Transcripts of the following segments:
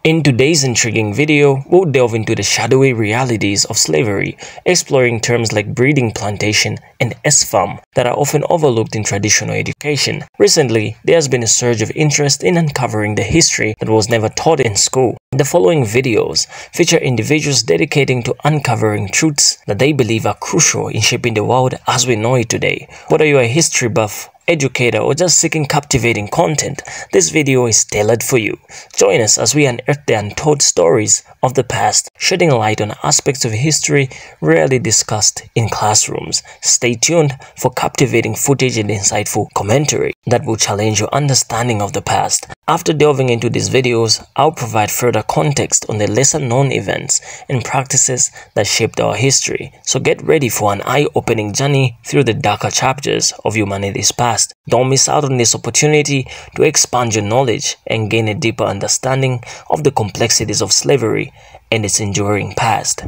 In today's intriguing video, we'll delve into the shadowy realities of slavery, exploring terms like breeding plantation and S-farm that are often overlooked in traditional education. Recently, there has been a surge of interest in uncovering the history that was never taught in school. The following videos feature individuals dedicating to uncovering truths that they believe are crucial in shaping the world as we know it today. Whether you're a history buff, educator, or just seeking captivating content, this video is tailored for you. Join us as we unearth the untold stories of the past, shedding light on aspects of history rarely discussed in classrooms. Stay tuned for captivating footage and insightful commentary that will challenge your understanding of the past. After delving into these videos, I'll provide further context on the lesser-known events and practices that shaped our history. So get ready for an eye-opening journey through the darker chapters of humanity's past. Don't miss out on this opportunity to expand your knowledge and gain a deeper understanding of the complexities of slavery and its enduring past.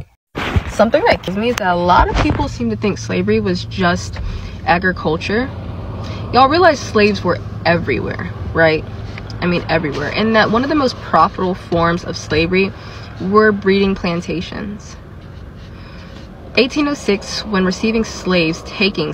Something that gives me is that a lot of people seem to think slavery was just agriculture. Y'all realize slaves were everywhere, right? I mean everywhere. And that one of the most profitable forms of slavery were breeding plantations. 1806, when taking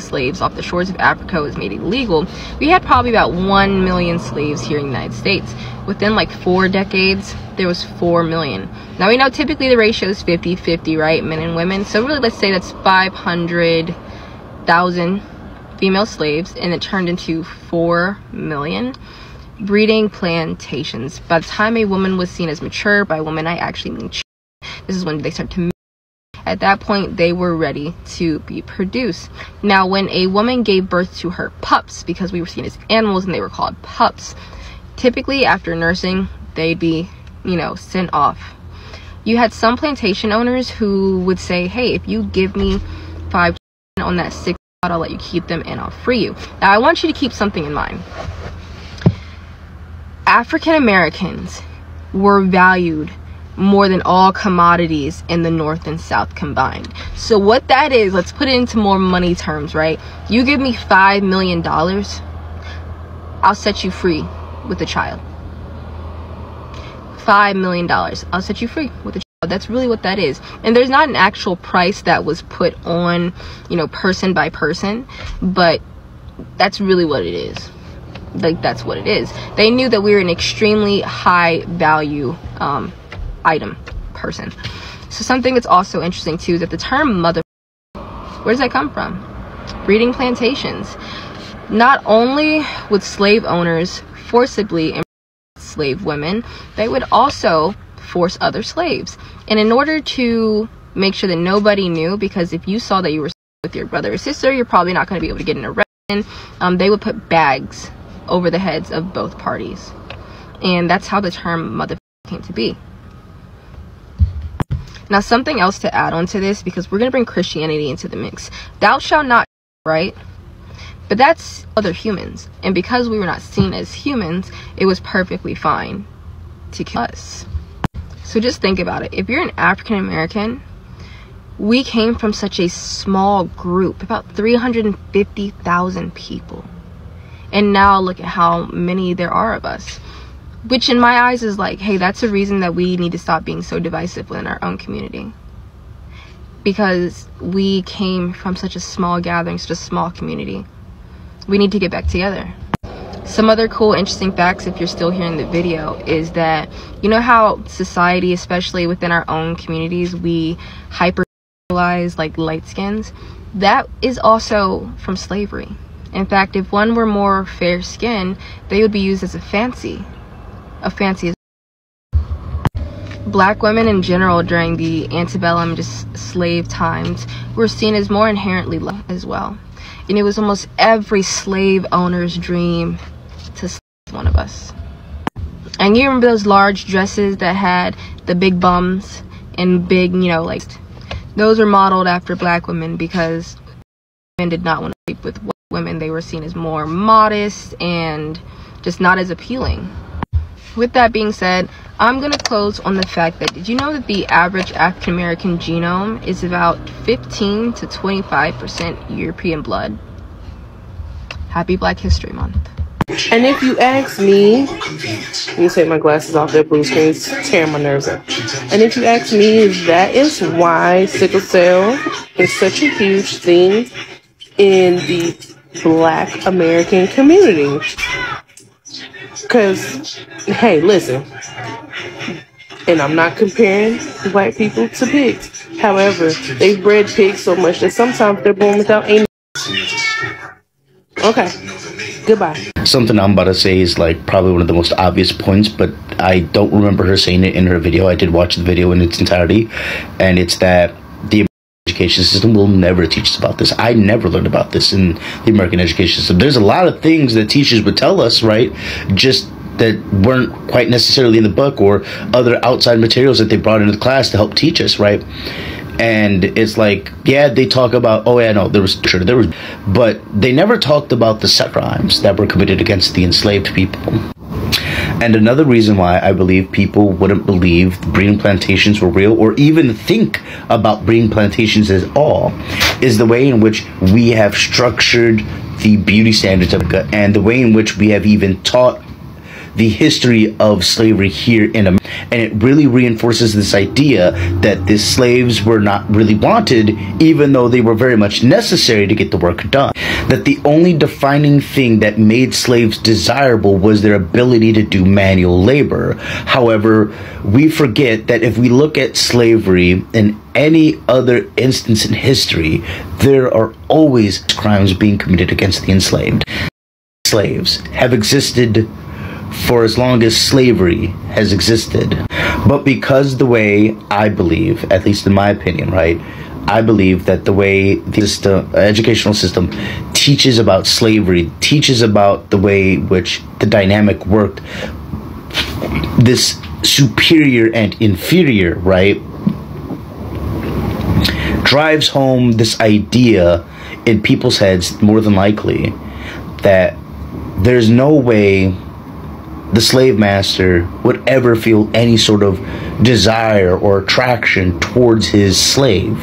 slaves off the shores of Africa was made illegal, we had probably about 1 million slaves here in the United States. Within like 4 decades, there was 4 million. Now we know typically the ratio is 50-50, right? Men and women. So really, let's say that's 500,000 female slaves, and it turned into 4 million. Breeding plantations. By the time a woman was seen as mature, by woman I actually mean this is when they start to. At that point, they were ready to be produced. Now, when a woman gave birth to her pups, because we were seen as animals and they were called pups, typically after nursing, they'd be, sent off. You had some plantation owners who would say, hey, if you give me 5 on that 6, I'll let you keep them and I'll free you. Now, I want you to keep something in mind. African Americans were valued more than all commodities in the North and South combined. So what that is, let's put it into more money terms, right? You give me $5 million, I'll set you free with a child. $5 million, I'll set you free with a child. That's really what that is. And there's not an actual price that was put on, person by person, but that's really what it is. Like, that's what it is. They knew that we were an extremely high value person. So something that's also interesting too is that the term mother, where does that come from? Breeding plantations. Not only would slave owners forcibly impregnate slave women, they would also force other slaves. And in order to make sure that nobody knew, because if you saw that you were with your brother or sister, you're probably not going to be able to get an arrest. They would put bags over the heads of both parties. And that's how the term mother came to be. Now, something else to add on to this, because we're going to bring Christianity into the mix. Thou shalt not, right? But that's other humans. And because we were not seen as humans, it was perfectly fine to kill us. So just think about it. If you're an African American, we came from such a small group, about 350,000 people. And now look at how many there are of us. Which in my eyes is like, hey, that's a reason that we need to stop being so divisive within our own community. Because we came from such a small gathering, such a small community. We need to get back together. Some other cool, interesting facts, if you're still here in the video, is that, you know how society, especially within our own communities, we hypersexualize like light skins? That is also from slavery. In fact, if one were more fair skinned, they would be used as a fancy. Black women in general during the antebellum, just slave times, were seen as more inherently loved as well. And it was almost every slave owner's dream to slave one of us. And you remember those large dresses that had the big bums and big, those were modeled after black women, because men did not want to sleep with white women. They were seen as more modest and just not as appealing. With that being said, I'm going to close on the fact that, did you know that the average African American genome is about 15 to 25% European blood? Happy Black History Month. And if you ask me, let me take my glasses off, that blue screen's tearing my nerves up. And if you ask me, that is why sickle cell is such a huge thing in the Black American community. Because, hey, listen, and I'm not comparing white people to pigs. However, they've bred pigs so much that sometimes they're born without any. Okay, goodbye. Something I'm about to say is like probably one of the most obvious points, but I don't remember her saying it in her video. I did watch the video in its entirety, and it's that the education system will never teach us about this. I never learned about this in the American education system. There's a lot of things that teachers would tell us, right? Just that weren't quite necessarily in the book or other outside materials that they brought into the class to help teach us, right? And it's like, yeah, they talk about, oh yeah, no, there was, but they never talked about the sex crimes that were committed against the enslaved people. And another reason why I believe people wouldn't believe breeding plantations were real or even think about breeding plantations at all is the way in which we have structured the beauty standards of America and the way in which we have even taught the history of slavery here in America. And it really reinforces this idea that the slaves were not really wanted, even though they were very much necessary to get the work done. That the only defining thing that made slaves desirable was their ability to do manual labor. However, we forget that if we look at slavery in any other instance in history, there are always crimes being committed against the enslaved. Slaves have existed for as long as slavery has existed. But because the way I believe, at least in my opinion, right, I believe that the way the educational system teaches about slavery, teaches about the way which the dynamic worked, this superior and inferior, right, drives home this idea in people's heads, more than likely, that there's no way the slave master would ever feel any sort of desire or attraction towards his slave.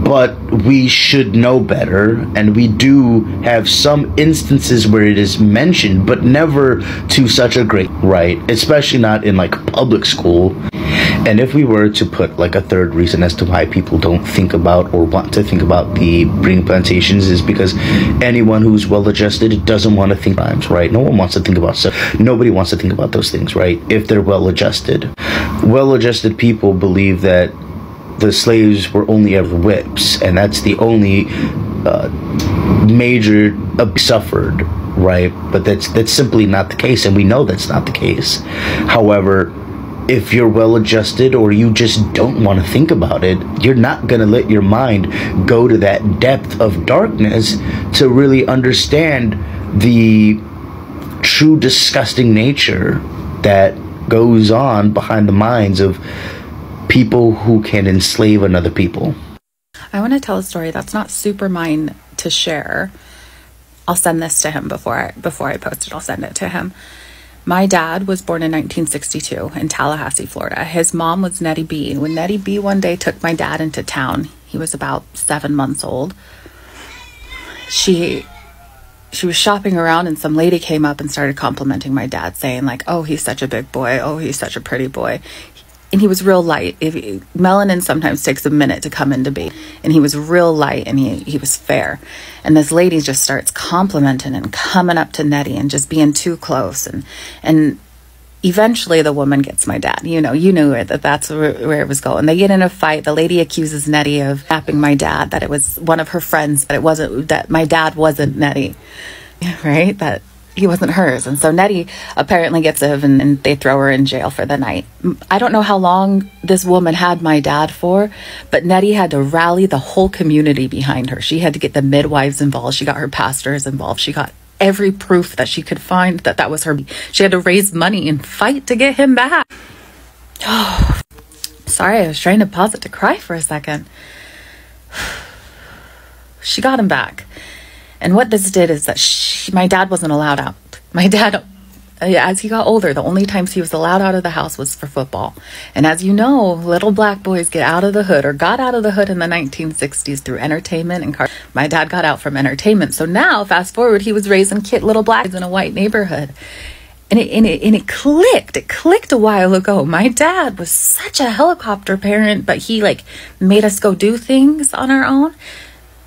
But we should know better, and we do have some instances where it is mentioned, but never to such a great right, especially not in like public school. And if we were to put like a third reason as to why people don't think about or want to think about the breeding plantations is because anyone who's well-adjusted doesn't want to think crimes, right? No one wants to think about stuff. Nobody wants to think about those things, right? If they're well-adjusted. Well-adjusted people believe that the slaves were only ever whips, and that's the only major suffered, right? But that's simply not the case, and we know that's not the case. However, if you're well-adjusted or you just don't want to think about it, you're not going to let your mind go to that depth of darkness to really understand the true disgusting nature that goes on behind the minds of people who can enslave another people. I want to tell a story that's not super mine to share. I'll send this to him before I post it. I'll send it to him. My dad was born in 1962 in Tallahassee, Florida. His mom was Nettie B. When Nettie B one day took my dad into town, he was about 7 months old. She was shopping around and some lady came up and started complimenting my dad, saying like, oh, he's such a big boy. Oh, he's such a pretty boy. And he was real light. Melanin sometimes takes a minute to come into being. And he was real light and he was fair. And this lady just starts complimenting and coming up to Nettie and just being too close. And eventually the woman gets my dad. You knew it, that's where it was going. They get in a fight. The lady accuses Nettie of tapping my dad, that it was one of her friends, that my dad wasn't Nettie, right? That he wasn't hers. And so Nettie apparently gets him and they throw her in jail for the night. I don't know how long this woman had my dad for, but Nettie had to rally the whole community behind her. She had to get the midwives involved. She got her pastors involved. She got every proof that she could find that was her. She had to raise money and fight to get him back. Oh, sorry, I was trying to pause it to cry for a second. She got him back. And what this did is that my dad wasn't allowed out. My dad As he got older, the only times he was allowed out of the house was for football. And as you know, little black boys get out of the hood, or got out of the hood in the 1960s through entertainment and cars. My dad got out from entertainment. So now, fast forward, he was raising little black kids in a white neighborhood. And it clicked. It clicked a while ago. My dad was such a helicopter parent, but he like made us go do things on our own.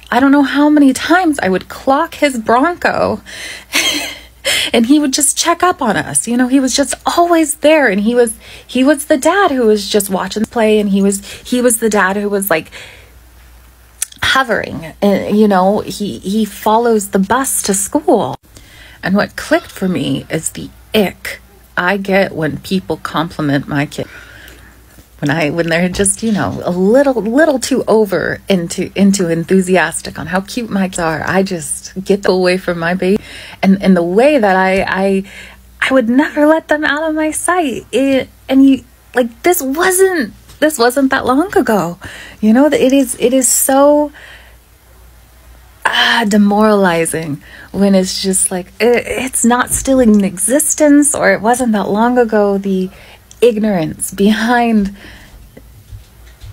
I don't know how many times I would clock his Bronco and he would just check up on us. You know, he was just always there, and he was the dad who was just watching play, and he was the dad who was like hovering, and you know, he follows the bus to school. And what clicked for me is the ick I get when people compliment my kid. When they're just, you know, a little too over into enthusiastic on how cute my kids are. I just get away from my baby, and the way that I would never let them out of my sight. This wasn't that long ago. You know, it is so demoralizing when it's just like it's not still in existence, or it wasn't that long ago. The ignorance behind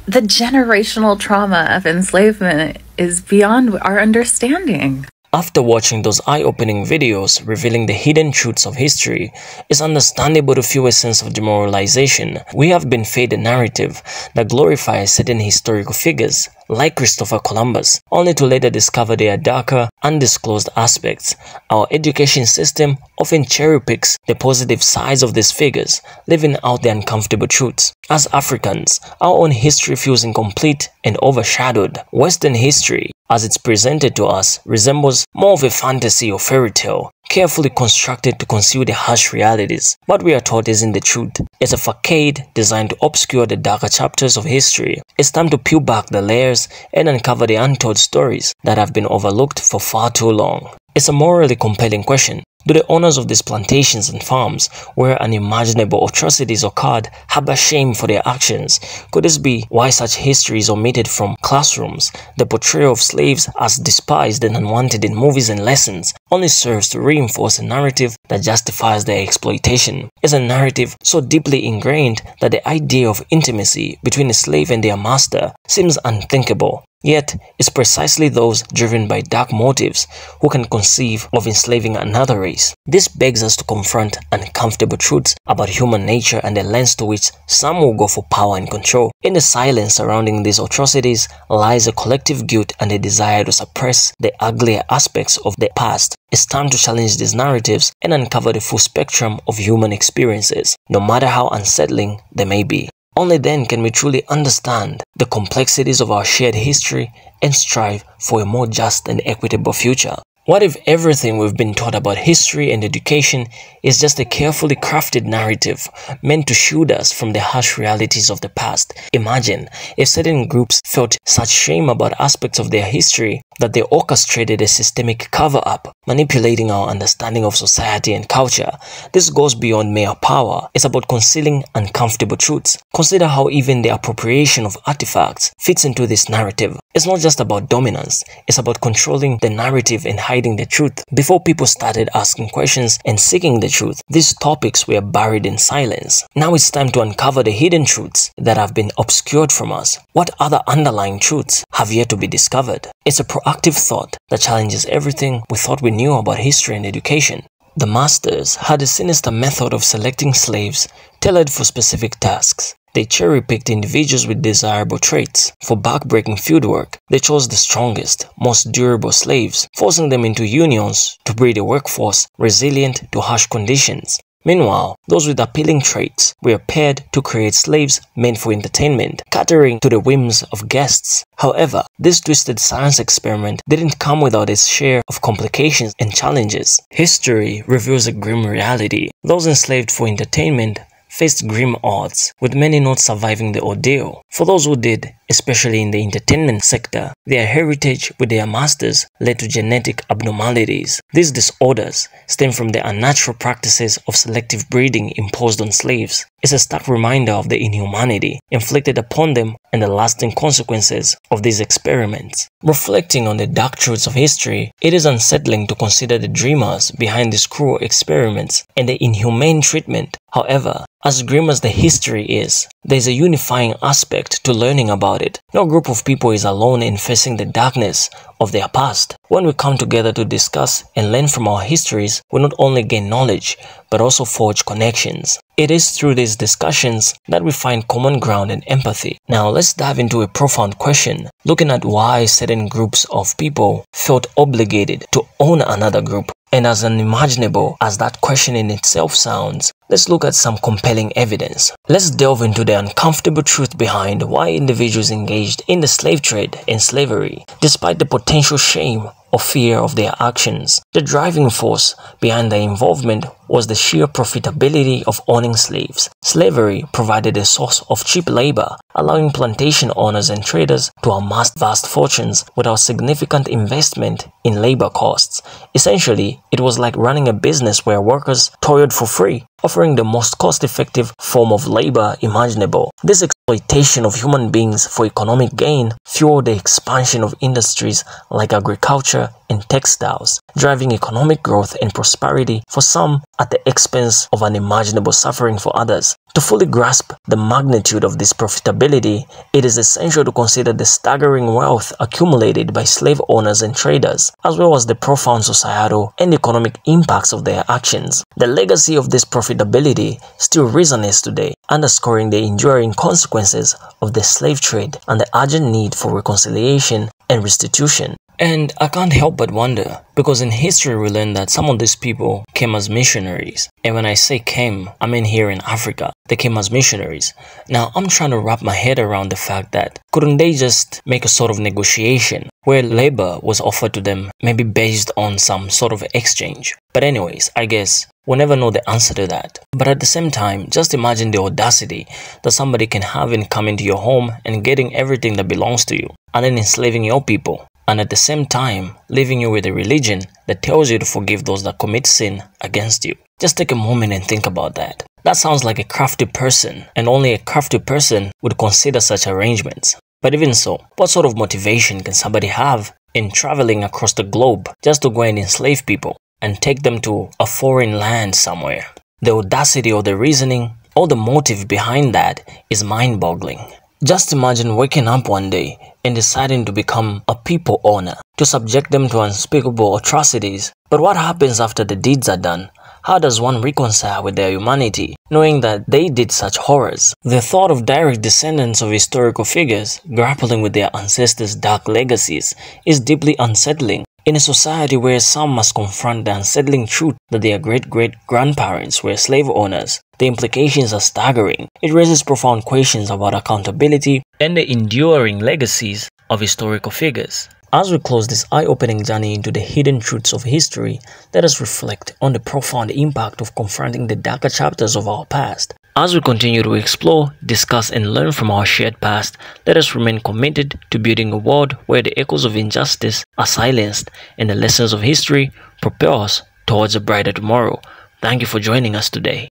the generational trauma of enslavement is beyond our understanding. After watching those eye-opening videos revealing the hidden truths of history, it's understandable to feel a sense of demoralization. We have been fed a narrative that glorifies certain historical figures, like Christopher Columbus, only to later discover their darker, undisclosed aspects. Our education system often cherry-picks the positive sides of these figures, leaving out the uncomfortable truths. As Africans, our own history feels incomplete and overshadowed. Western history, as it's presented to us, resembles more of a fantasy or fairy tale, carefully constructed to conceal the harsh realities. What we are taught isn't the truth. It's a facade designed to obscure the darker chapters of history. It's time to peel back the layers and uncover the untold stories that have been overlooked for far too long. It's a morally compelling question. Do the owners of these plantations and farms, where unimaginable atrocities occurred, harbor shame for their actions? Could this be why such history is omitted from classrooms? The portrayal of slaves as despised and unwanted in movies and lessons only serves to reinforce a narrative that justifies their exploitation. It's a narrative so deeply ingrained that the idea of intimacy between a slave and their master seems unthinkable. Yet, it's precisely those driven by dark motives who can conceive of enslaving another race. This begs us to confront uncomfortable truths about human nature and the lengths to which some will go for power and control. In the silence surrounding these atrocities lies a collective guilt and a desire to suppress the uglier aspects of the past. It's time to challenge these narratives and uncover the full spectrum of human experiences, no matter how unsettling they may be. Only then can we truly understand the complexities of our shared history and strive for a more just and equitable future. What if everything we've been taught about history and education is just a carefully crafted narrative meant to shield us from the harsh realities of the past? Imagine if certain groups felt such shame about aspects of their history that they orchestrated a systemic cover-up, manipulating our understanding of society and culture. This goes beyond mere power. It's about concealing uncomfortable truths. Consider how even the appropriation of artifacts fits into this narrative. It's not just about dominance, it's about controlling the narrative and hiding the truth. Before people started asking questions and seeking the truth, these topics were buried in silence. Now it's time to uncover the hidden truths that have been obscured from us. What other underlying truths have yet to be discovered? It's a proactive thought that challenges everything we thought we knew about history and education. The masters had a sinister method of selecting slaves tailored for specific tasks. They cherry-picked individuals with desirable traits. For back-breaking fieldwork, they chose the strongest, most durable slaves, forcing them into unions to breed a workforce resilient to harsh conditions. Meanwhile, those with appealing traits were paired to create slaves meant for entertainment, catering to the whims of guests. However, this twisted science experiment didn't come without its share of complications and challenges. History reveals a grim reality. Those enslaved for entertainment faced grim odds, with many not surviving the ordeal. For those who did, especially in the entertainment sector, their heritage with their masters led to genetic abnormalities. These disorders stem from the unnatural practices of selective breeding imposed on slaves. It's a stark reminder of the inhumanity inflicted upon them and the lasting consequences of these experiments. Reflecting on the dark truths of history, it is unsettling to consider the dreamers behind these cruel experiments and the inhumane treatment. However, as grim as the history is, there is a unifying aspect to learning about it. No group of people is alone in facing the darkness of their past. When we come together to discuss and learn from our histories, we not only gain knowledge, but also forge connections. It is through these discussions that we find common ground and empathy. Now let's dive into a profound question, looking at why certain groups of people felt obligated to own another group. And as unimaginable as that question in itself sounds, let's look at some compelling evidence. Let's delve into the uncomfortable truth behind why individuals engaged in the slave trade and slavery, despite the potential shame or fear of their actions. The driving force behind their involvement was the sheer profitability of owning slaves. Slavery provided a source of cheap labor, allowing plantation owners and traders to amass vast fortunes without significant investment in labor costs. Essentially, it was like running a business where workers toiled for free, offering the most cost-effective form of labor imaginable. This exploitation of human beings for economic gain fueled the expansion of industries like agriculture and textiles, driving economic growth and prosperity for some at the expense of unimaginable suffering for others. To fully grasp the magnitude of this profitability, it is essential to consider the staggering wealth accumulated by slave owners and traders, as well as the profound societal and economic impacts of their actions. The legacy of this profitability still resonates today, underscoring the enduring consequences of the slave trade and the urgent need for reconciliation and restitution. And I can't help but wonder, because in history we learn that some of these people came as missionaries. And when I say came, I mean here in Africa, they came as missionaries. Now I'm trying to wrap my head around the fact that couldn't they just make a sort of negotiation where labor was offered to them, maybe based on some sort of exchange? But anyways, I guess we'll never know the answer to that. But at the same time, just imagine the audacity that somebody can have in coming to your home and getting everything that belongs to you, and then enslaving your people, and at the same time leaving you with a religion that tells you to forgive those that commit sin against you. Just take a moment and think about that. That sounds like a crafty person, and only a crafty person would consider such arrangements. But even so, what sort of motivation can somebody have in traveling across the globe just to go and enslave people and take them to a foreign land somewhere? The audacity of the reasoning or the motive behind that is mind-boggling. Just imagine waking up one day and deciding to become a people owner, to subject them to unspeakable atrocities. But what happens after the deeds are done? How does one reconcile with their humanity, knowing that they did such horrors? The thought of direct descendants of historical figures grappling with their ancestors' dark legacies is deeply unsettling. In a society where some must confront the unsettling truth that their great-great-grandparents were slave owners, the implications are staggering. It raises profound questions about accountability and the enduring legacies of historical figures. As we close this eye-opening journey into the hidden truths of history, let us reflect on the profound impact of confronting the darker chapters of our past. As we continue to explore, discuss, and learn from our shared past, let us remain committed to building a world where the echoes of injustice are silenced and the lessons of history propel us towards a brighter tomorrow. Thank you for joining us today.